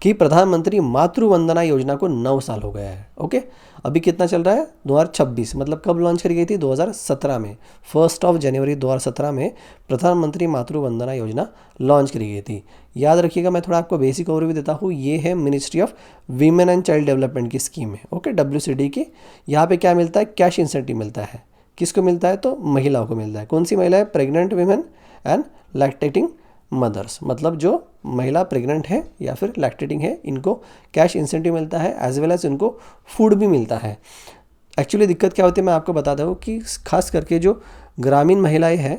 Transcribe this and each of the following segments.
कि प्रधानमंत्री मातृ वंदना योजना को 9 साल हो गया है। ओके, अभी कितना चल रहा है 2026, मतलब कब लॉन्च करी गई थी 2017 में, 1 जनवरी 2017 में प्रधानमंत्री मातृ वंदना योजना लॉन्च करी गई थी। याद रखिएगा, मैं थोड़ा आपको बेसिक ओवरव्यू देता हूँ। ये है ministry of women and child development की स्कीम है। ओके, WCD की। यहाँ पे क्या मिलता है, कैश इंसेंटिव मिलता है। किसको मिलता है, तो महिलाओं को मिलता है। कौन सी महिला है, pregnant women and lactating mother's, मतलब जो महिला प्रेग्नेंट है या फिर लैक्टेटिंग है, इनको कैश इंसेंटिव मिलता है, एज वेल एज इनको फूड भी मिलता है। एक्चुअली दिक्कत क्या होती है, मैं आपको बताता हूँ कि खास करके जो ग्रामीण महिलाएं हैं,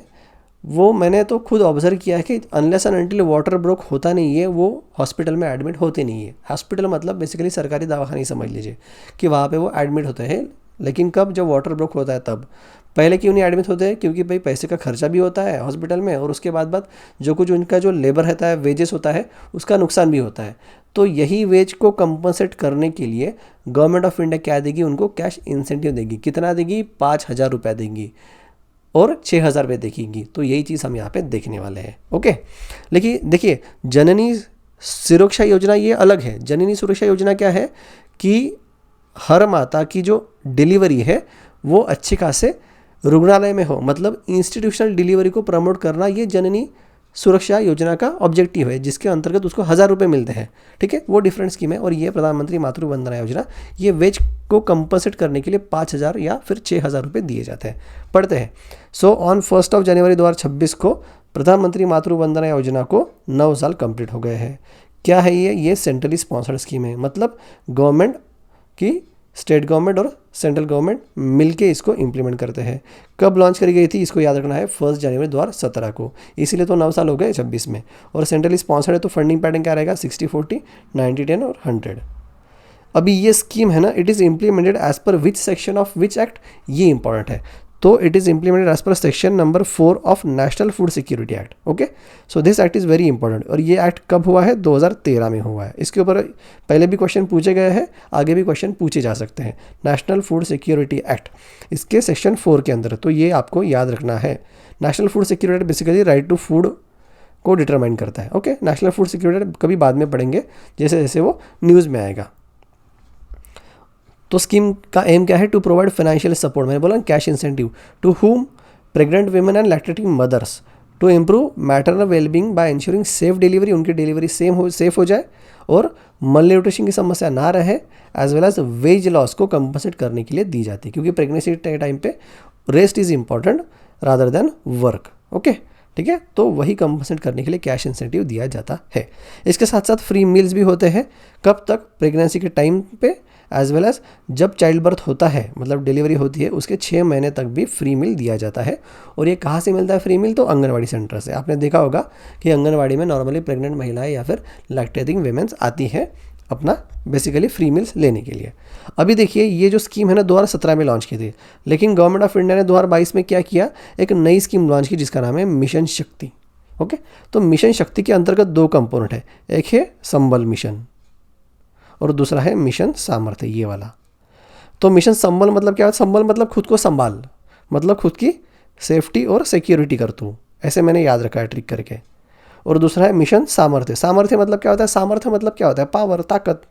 वो मैंने तो खुद ऑब्जर्व किया है कि unless and until water broke होता नहीं है, वो हॉस्पिटल में एडमिट होते नहीं है। हॉस्पिटल मतलब बेसिकली सरकारी दवाखाने समझ लीजिए कि वहाँ पे वो एडमिट होते हैं। लेकिन कब, जब वाटर ब्रोक होता है तब। पहले क्यों नहीं एडमिट होते हैं, क्योंकि भाई पैसे का खर्चा भी होता है हॉस्पिटल में, और उसके बाद जो कुछ उनका जो लेबर रहता है, वेजेस होता है, उसका नुकसान भी होता है। तो यही वेज को कंपनसेट करने के लिए गवर्नमेंट ऑफ इंडिया क्या देगी, उनको कैश इंसेंटिव देगी। कितना देगी, 5,000 रुपये देगी और 6,000 रुपये देखेगी। तो यही चीज़ हम यहाँ पे देखने वाले हैं। ओके, लेकिन देखिए, जननी सुरक्षा योजना ये अलग है। जननी सुरक्षा योजना क्या है कि हर माता की जो डिलीवरी है वो अच्छे खासे रुग्णालय में हो, मतलब इंस्टीट्यूशनल डिलीवरी को प्रमोट करना, ये जननी सुरक्षा योजना का ऑब्जेक्टिव है, जिसके अंतर्गत उसको 1,000 रुपये मिलते हैं। ठीक है, वो डिफरेंट स्कीम है। और ये प्रधानमंत्री मातृ वंदना योजना, ये वेज को कंपनसेट करने के लिए 5,000 या फिर 6,000 रुपये दिए जाते हैं, पड़ते हैं। सो ऑन 1 जनवरी 2026 को प्रधानमंत्री मातृ वंदना योजना को 9 साल कंप्लीट हो गए हैं। क्या है ये सेंट्रली स्पॉन्सर्ड स्कीम है, मतलब गवर्नमेंट की, स्टेट गवर्नमेंट और सेंट्रल गवर्नमेंट मिलके इसको इम्प्लीमेंट करते हैं। कब लॉन्च करी गई थी, इसको याद रखना है, 1 जनवरी 2017 को। इसीलिए तो 9 साल हो गए 26 में। और सेंट्रली स्पॉन्सर्ड है, तो फंडिंग पैटर्न क्या रहेगा, 60-40, 90-10 और 100। अभी ये स्कीम है ना, इट इज़ इम्प्लीमेंटेड एज पर which section of which act, ये इंपॉर्टेंट है। तो इट इज़ इम्प्लीमेंटेड एज पर section number 4 of national food security act. Okay, so this act is very important. और ये एक्ट कब हुआ है, 2013 में हुआ है। इसके ऊपर पहले भी क्वेश्चन पूछे गए हैं, आगे भी क्वेश्चन पूछे जा सकते हैं। नेशनल फूड सिक्योरिटी एक्ट, इसके सेक्शन 4 के अंदर, तो ये आपको याद रखना है। National food security act basically right to food को डिटरमाइन करता है। Okay, national food security act कभी बाद में पढ़ेंगे, जैसे जैसे वो न्यूज़ में आएगा। तो स्कीम का एम क्या है, टू प्रोवाइड फाइनेंशियल सपोर्ट, मैंने बोला cash incentive, to whom pregnant women and lactating mothers, to improve maternal wellbeing by ensuring safe delivery, उनकी डिलीवरी सेफ हो जाए और मल न्यूट्रिशन की समस्या ना रहे, as well as wage loss को कंपनसेट करने के लिए दी जाती है, क्योंकि प्रेगनेंसी टाइम पे rest is important rather than work. Okay, ठीक है, तो वही कंपनसेट करने के लिए कैश इंसेंटिव दिया जाता है। इसके साथ साथ फ्री मील्स भी होते हैं। कब तक, प्रेगनेंसी के टाइम पे, एज वेल एज जब चाइल्ड बर्थ होता है, मतलब डिलीवरी होती है, उसके 6 महीने तक भी फ्री मील दिया जाता है। और ये कहाँ से मिलता है फ्री मील, तो आंगनवाड़ी सेंटर से। आपने देखा होगा कि आंगनवाड़ी में नॉर्मली प्रेग्नेंट महिलाएं या फिर लैक्टेटिंग वीमेंस आती हैं अपना बेसिकली फ्री मील्स लेने के लिए। अभी देखिए, ये जो स्कीम है ना 2017 में लॉन्च की थी, लेकिन गवर्नमेंट ऑफ इंडिया ने 2022 में क्या किया, एक नई स्कीम लॉन्च की जिसका नाम है मिशन शक्ति। ओके, तो मिशन शक्ति के अंतर्गत 2 कंपोनेंट है, एक है संबल मिशन और दूसरा है मिशन सामर्थ्य, ये वाला। तो मिशन संबल मतलब क्या है, संबल मतलब खुद को संभाल, मतलब खुद की सेफ्टी और सिक्योरिटी कर तू, ऐसे मैंने याद रखा है ट्रिक करके। और दूसरा है मिशन सामर्थ्य। सामर्थ्य मतलब क्या होता है, सामर्थ्य मतलब क्या होता है, पावर, ताकत।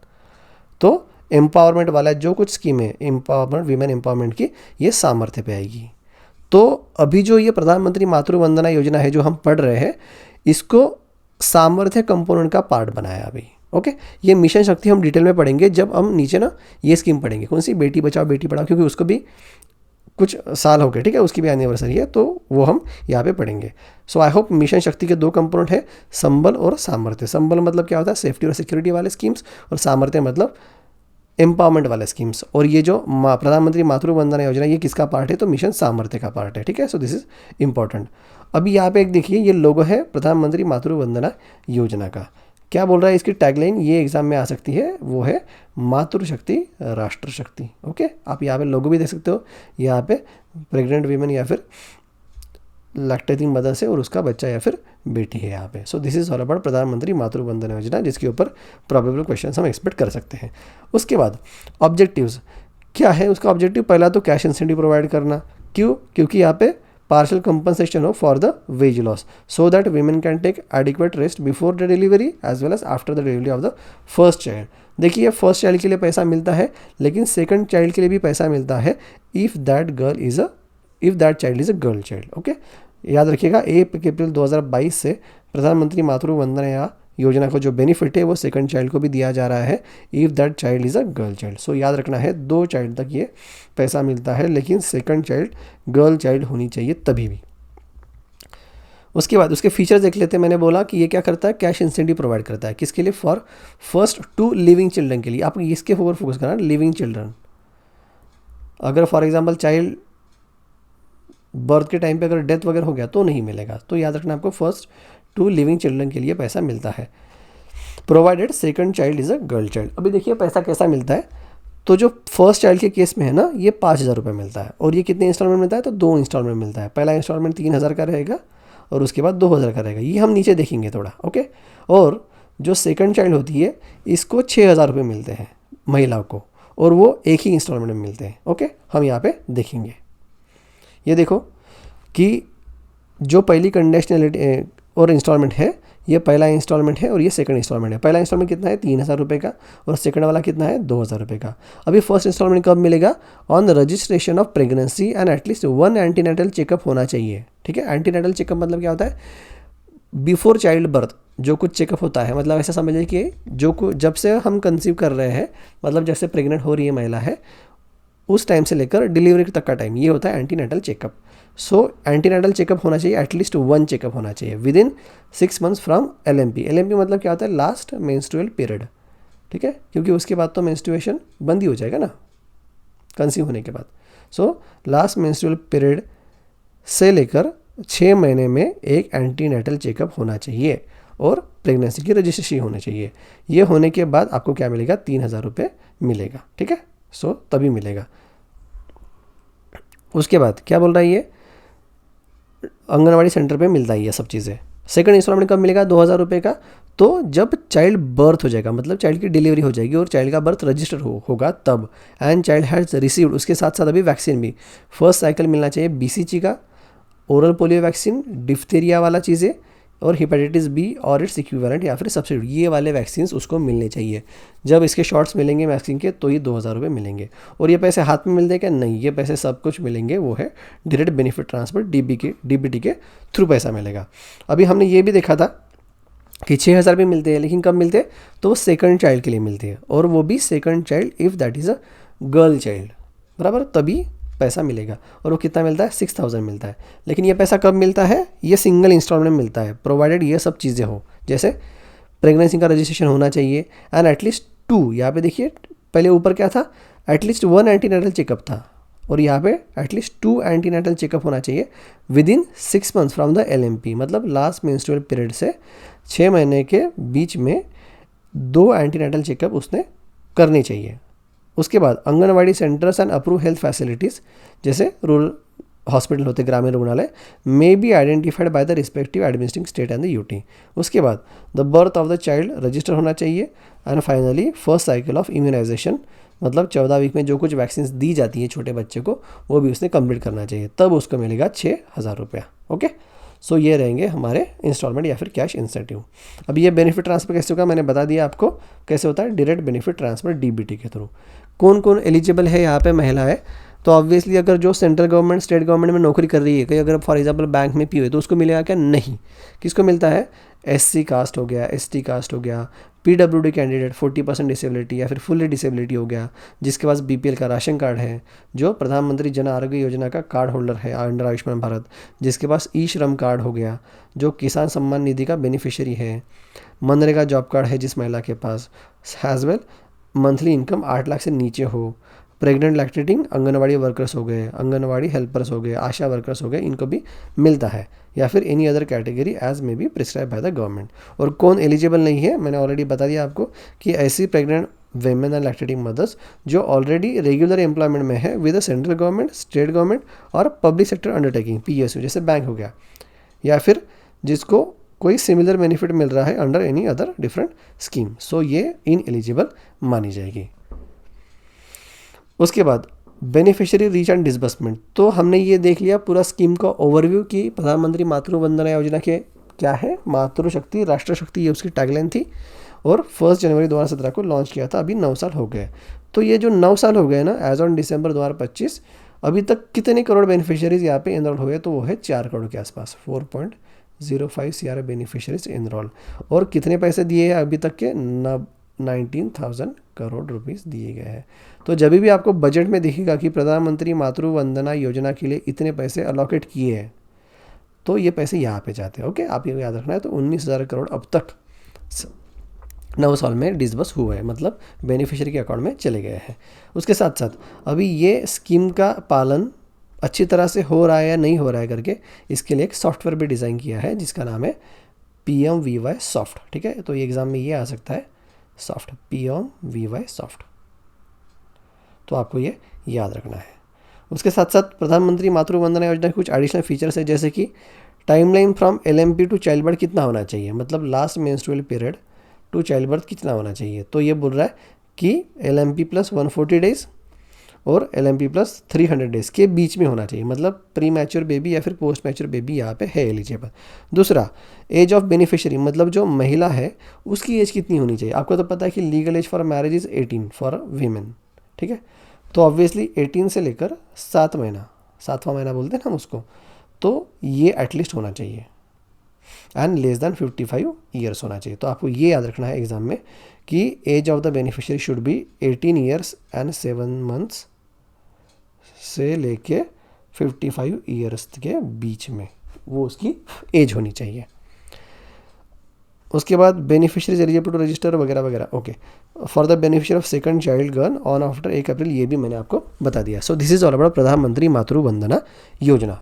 तो एम्पावरमेंट वाला जो कुछ स्कीम है एम्पावरमेंट, वीमेन एम्पावरमेंट की, ये सामर्थ्य पे आएगी। तो अभी जो ये प्रधानमंत्री मातृ वंदना योजना है जो हम पढ़ रहे हैं, इसको सामर्थ्य कंपोनेंट का पार्ट बनाया अभी। ओके, ये मिशन शक्ति हम डिटेल में पढ़ेंगे जब हम नीचे ना ये स्कीम पढ़ेंगे, कौन सी, बेटी बचाओ बेटी पढ़ाओ, क्योंकि उसको भी कुछ साल हो गए, ठीक है, उसकी भी एनिवर्सरी है, तो वो हम यहाँ पे पढ़ेंगे। सो आई होप मिशन शक्ति के 2 कंपोनेंट है, संबल और सामर्थ्य। संबल मतलब क्या होता है, सेफ्टी और सिक्योरिटी वाले स्कीम्स, और सामर्थ्य मतलब एम्पावरमेंट वाले स्कीम्स। और ये जो प्रधानमंत्री मातृ वंदना योजना, ये किसका पार्ट है, तो मिशन सामर्थ्य का पार्ट है। ठीक है, सो दिस इज इंपॉर्टेंट। अभी यहाँ पे एक देखिए, ये लोगो है प्रधानमंत्री मातृ वंदना योजना का। क्या बोल रहा है इसकी टैगलाइन, ये एग्जाम में आ सकती है, वो है मातृशक्ति राष्ट्र शक्ति। ओके, आप यहाँ पे लोगो भी देख सकते हो, यहाँ पे प्रेग्नेंट वीमेन या फिर लैक्टेटिंग मदर से और उसका बच्चा या फिर बेटी है यहाँ पे। So this is all about प्रधानमंत्री मातृ वंदना योजना, जिसके ऊपर प्रोबेबल क्वेश्चन हम एक्सपेक्ट कर सकते हैं। उसके बाद ऑब्जेक्टिव्स क्या है, उसका ऑब्जेक्टिव पहला तो कैश इंसेंटिव प्रोवाइड करना। क्यों, क्योंकि यहाँ पे partial compensation हो for the wage loss so that women can take adequate rest before the delivery as well as after the delivery of the first child. देखिए फर्स्ट चाइल्ड के लिए पैसा मिलता है लेकिन सेकंड चाइल्ड के लिए भी पैसा मिलता है if that child is a girl child. Okay, याद रखिएगा 1 अप्रैल 2022 से प्रधानमंत्री मातृ वंदना योजना का जो बेनिफिट है वो सेकंड चाइल्ड को भी दिया जा रहा है if that child is a girl child. So याद रखना है 2 चाइल्ड तक ये पैसा मिलता है लेकिन सेकंड चाइल्ड गर्ल चाइल्ड होनी चाहिए तभी भी. उसके बाद उसके फीचर्स देख लेते हैं. मैंने बोला कि ये क्या करता है, कैश इंसेंटिव प्रोवाइड करता है. किसके लिए? फॉर फर्स्ट 2 लिविंग चिल्ड्रन के लिए. आप इसके ऊपर फोकस करना, लिविंग चिल्ड्रन. अगर फॉर एग्जांपल चाइल्ड बर्थ के टाइम पे अगर डेथ वगैरह हो गया तो नहीं मिलेगा. तो याद रखना आपको फर्स्ट 2 लिविंग चिल्ड्रन के लिए पैसा मिलता है provided second child is a girl child. अभी देखिए पैसा कैसा मिलता है. तो जो फर्स्ट चाइल्ड के केस में है ना, ये 5,000 रुपये मिलता है. और ये कितने इंस्टॉलमेंट मिलता है? तो 2 इंस्टॉलमेंट मिलता है. पहला इंस्टॉलमेंट 3,000 का रहेगा और उसके बाद 2,000 का रहेगा. ये हम नीचे देखेंगे थोड़ा. ओके, और जो सेकंड चाइल्ड होती है इसको 6,000 रुपये मिलते हैं महिलाओं को और वो एक ही इंस्टॉलमेंट में मिलते हैं. ओके, हम यहाँ पे देखेंगे. ये देखो कि जो पहली कंडीशनलिटी और इंस्टॉलमेंट है, ये पहला इंस्टॉलमेंट है और ये सेकंड इंस्टॉलमेंट है. पहला इंस्टॉलमेंट कितना है? 3,000 रुपये का और सेकंड वाला कितना है? 2,000 रुपये का. अभी फर्स्ट इंस्टॉलमेंट कब मिलेगा? On the registration of pregnancy and at least 1 antenatal checkup होना चाहिए. ठीक है, एंटीनेटल चेकअप मतलब क्या होता है? बिफोर चाइल्ड बर्थ जो कुछ चेकअप होता है, मतलब ऐसा समझिए कि जब से हम कंसीव कर रहे हैं, मतलब जब से प्रेग्नेंट हो रही है महिला है उस टाइम से लेकर डिलीवरी तक का टाइम, ये होता है एंटीनेटल चेकअप. सो एंटीनेटल चेकअप होना चाहिए, एटलीस्ट 1 चेकअप होना चाहिए with in 6 months from LMP. LMP मतलब क्या होता है? Last menstrual period. ठीक है, क्योंकि उसके बाद तो मेंस्ट्रुएशन बंद ही हो जाएगा ना कंसीव होने के बाद. सो लास्ट मेंस्ट्रुअल पीरियड से लेकर 6 महीने में एक एंटीनेटल चेकअप होना चाहिए और प्रेगनेंसी की रजिस्ट्रेशन होनी चाहिए. ये होने के बाद आपको क्या मिलेगा? 3,000 रुपये मिलेगा. ठीक है, सो तभी मिलेगा. उसके बाद क्या बोल रहा है ये? आंगनवाड़ी सेंटर पे मिलता है ये सब चीज़ें. सेकंड इंस्टॉलमेंट कब मिलेगा? 2,000 रुपये का. तो जब चाइल्ड बर्थ हो जाएगा, मतलब चाइल्ड की डिलीवरी हो जाएगी और चाइल्ड का बर्थ रजिस्टर होगा तब. एंड चाइल्ड हैज़ रिसीव्ड, उसके साथ साथ अभी वैक्सीन भी फर्स्ट साइकिल मिलना चाहिए BCG का, ओरल पोलियो वैक्सीन, डिफ्थीरिया वाला चीज़ें और हेपेटाइटिस B और इट्स इक्विवेलेंट या फिर सब्सिट्यूट, ये वाले वैक्सीन उसको मिलने चाहिए. जब इसके शॉट्स मिलेंगे वैक्सीन के तो ये 2,000 रुपये मिलेंगे. और ये पैसे हाथ में मिलते हैं क्या? नहीं, ये पैसे सब कुछ मिलेंगे वो है डायरेक्ट बेनिफिट ट्रांसफर DBT के थ्रू पैसा मिलेगा. अभी हमने ये भी देखा था कि 6,000 भी मिलते हैं, लेकिन कब मिलते हैं? तो वो सेकंड चाइल्ड के लिए मिलते हैं और वो भी second child if that is a girl child, बराबर, तभी पैसा मिलेगा. और वो कितना मिलता है? 6,000 मिलता है. लेकिन ये पैसा कब मिलता है? ये सिंगल इंस्टॉलमेंट में मिलता है प्रोवाइडेड ये सब चीज़ें हो, जैसे प्रेगनेंसी का रजिस्ट्रेशन होना चाहिए एंड एटलीस्ट 2, यहाँ पे देखिए पहले ऊपर क्या था? एटलीस्ट 1 एंटीनेटल चेकअप था और यहाँ पे एटलीस्ट 2 एंटीनेटल चेकअप होना चाहिए with in 6 months from the LMP, मतलब लास्ट मेंस्ट्रुअल पीरियड से 6 महीने के बीच में 2 एंटीनेटल चेकअप उसने करने चाहिए. उसके बाद Anganwadi centres and approve health facilities जैसे रूरल हॉस्पिटल होते, ग्रामीण रुग्णालय, may be identified by the respective administrating state and the UT. उसके बाद the birth of the child register होना चाहिए. And finally first cycle of immunisation, मतलब 14 वीक में जो कुछ वैक्सीन दी जाती है छोटे बच्चे को वो भी उसने कंप्लीट करना चाहिए, तब उसको मिलेगा 6,000 रुपया. ओके, सो ये रहेंगे हमारे इंस्टॉलमेंट या फिर कैश इंसेंटिव. अब ये बेनिफिट ट्रांसफर कैसे होगा मैंने बता दिया आपको कैसे होता है, डायरेक्ट बेनिफिट ट्रांसफर DBT के थ्रू. कौन कौन एलिजिबल है यहाँ पे महिला है? तो ऑब्वियसली अगर जो सेंट्रल गवर्नमेंट स्टेट गवर्नमेंट में नौकरी कर रही है, कहीं अगर फॉर एग्जांपल बैंक में PO है तो उसको मिलेगा क्या? नहीं. किसको मिलता है? SC कास्ट हो गया, ST कास्ट हो गया, PWD कैंडिडेट 40% डिसेबिलिटी या फिर फुल्ली डिसेबिलिटी हो गया, जिसके पास BPL का राशन कार्ड है, जो प्रधानमंत्री जन आरोग्य योजना का कार्ड होल्डर है अंडर आयुष्मान भारत, जिसके पास E-श्रम कार्ड हो गया, जो किसान सम्मान निधि का बेनिफिशियरी है, मनरेगा जॉब कार्ड है जिस महिला के पास, has well monthly income 8 lakh से नीचे हो, प्रेग्नेंट लैक्टेटिंग आंगनवाड़ी वर्कर्स हो गए, आंगनवाड़ी हेल्पर्स हो गए, आशा वर्कर्स हो गए, इनको भी मिलता है, या फिर any other category as may be prescribed by the government. और कौन एलिजिबल नहीं है मैंने ऑलरेडी बता दिया आपको कि ऐसी pregnant women and lactating mother's जो ऑलरेडी रेगुलर एम्प्लॉयमेंट में है with the central government, state government और पब्लिक सेक्टर अंडरटेकिंग PSU जैसे बैंक हो गया, या फिर जिसको कोई सिमिलर बेनिफिट मिल रहा है under any other different scheme. So ये इन एलिजिबल मानी जाएगी. उसके बाद बेनिफिशियरी रीच एंड डिसबर्समेंट, तो हमने ये देख लिया पूरा स्कीम का ओवरव्यू कि प्रधानमंत्री मातृ वंदना योजना के क्या है, मातृशक्ति राष्ट्र शक्ति ये उसकी टैगलाइन थी, और 1 जनवरी 2017 को लॉन्च किया था। अभी 9 साल हो गए। तो ये जो 9 साल हो गए ना, एज ऑन दिसंबर 2025 अभी तक कितने करोड़ बेनिफिशियरीज यहाँ पे एनरोल हुए, तो वो है 4 करोड़ के आसपास, 4.05 CR बेनिफिशियरीज एनरोल। और कितने पैसे दिए हैं अभी तक के, 19,000 करोड़ रुपीस दिए गए हैं। तो जब भी आपको बजट में दिखेगा कि प्रधानमंत्री मातृ वंदना योजना के लिए इतने पैसे अलोकेट किए हैं, तो ये पैसे यहाँ पे जाते हैं। ओके, आप ये याद रखना है। तो 19,000 करोड़ अब तक 9 साल में डिसबर्स हुए हैं, मतलब बेनिफिशियरी के अकाउंट में चले गए हैं। उसके साथ साथ अभी ये स्कीम का पालन अच्छी तरह से हो रहा है या नहीं हो रहा है करके, इसके लिए एक सॉफ्टवेयर भी डिज़ाइन किया है जिसका नाम है PMVY सॉफ्ट। ठीक है, तो ये एग्ज़ाम में ये आ सकता है सॉफ्ट, PMVY सॉफ्ट, तो आपको ये याद रखना है। उसके साथ साथ प्रधानमंत्री मातृ वंदना योजना के कुछ एडिशनल फीचर्स है, जैसे कि timeline from LMP to child birth कितना होना चाहिए, मतलब last menstrual period to child birth कितना होना चाहिए। तो ये बोल रहा है कि LMP प्लस 140 डेज और LMP प्लस 300 डेज के बीच में होना चाहिए, मतलब प्री मैच्योर बेबी या फिर पोस्ट मैच्योर बेबी यहाँ पे है एलिजिबल। दूसरा, एज ऑफ बेनिफिशियरी, मतलब जो महिला है उसकी एज कितनी होनी चाहिए। आपको तो पता है कि legal age for marriage is 18 for women. ठीक है, तो ऑब्वियसली 18 से लेकर 7वां महीना बोलते हैं ना हम उसको, तो ये एटलीस्ट होना चाहिए, एंड लेस दैन 55 ईयर्स होना चाहिए। तो आपको ये याद रखना है एग्जाम में कि age of the beneficiary should be 18 years and 7 months से लेके 55 ईयर्स के बीच में वो उसकी एज होनी चाहिए। उसके बाद बेनिफिशियरी एलिजिबल टू रजिस्टर वगैरह वगैरह। Okay, for the beneficiary of second child girl on after 1 अप्रैल, ये भी मैंने आपको बता दिया। So this is all about प्रधानमंत्री मातृ वंदना योजना।